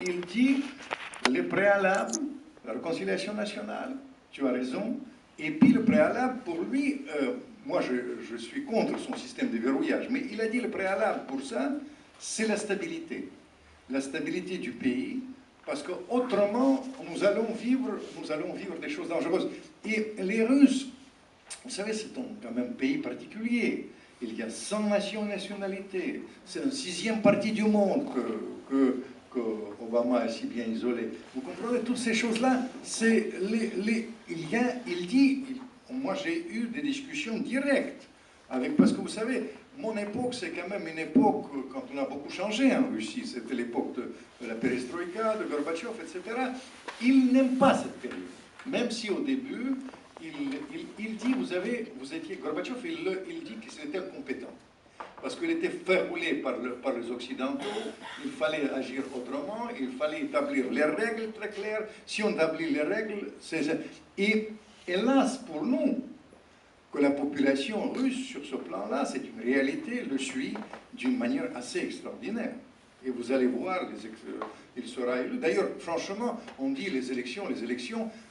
Il dit le préalable, la réconciliation nationale, tu as raison, et puis le préalable pour lui, moi je suis contre son système de verrouillage, mais il a dit le préalable pour ça, c'est la stabilité du pays, parce qu'autrement nous allons vivre des choses dangereuses. Et les Russes, vous savez, c'est quand même un pays particulier. Il y a 100 nations et nationalités. C'est un sixième parti du monde que Obama est si bien isolé. Vous comprenez, toutes ces choses-là, c'est il dit, moi j'ai eu des discussions directes avec, parce que vous savez, mon époque, c'est quand même une époque quand on a beaucoup changé en Russie. C'était l'époque de la perestroïka, de Gorbatchev, etc. Il n'aime pas cette période. Même si au début, il dit, vous étiez Gorbatchev, il dit qu'il était incompétent. Parce qu'il était fait rouler par les Occidentaux, il fallait agir autrement, il fallait établir les règles très claires. Si on établit les règles, et hélas pour nous, que la population russe, sur ce plan-là, c'est une réalité, le suit d'une manière assez extraordinaire. Et vous allez voir, il sera élu. D'ailleurs, franchement, on dit les élections,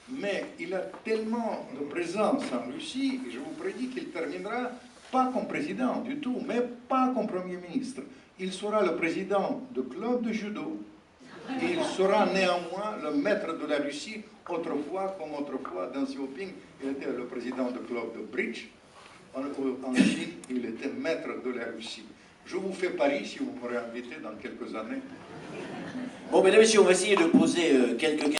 mais il a tellement de présence en Russie, et je vous prédis qu'il terminera pas comme président du tout, mais pas comme Premier ministre. Il sera le président de club de judo, et il sera néanmoins le maître de la Russie, autrefois, Deng Xiaoping, il était le président du club de bridge. En Chine, il était maître de la Russie. Je vous fais pari si vous m'aurez invité dans quelques années. Bon, mesdames et messieurs, on va essayer de poser quelques questions.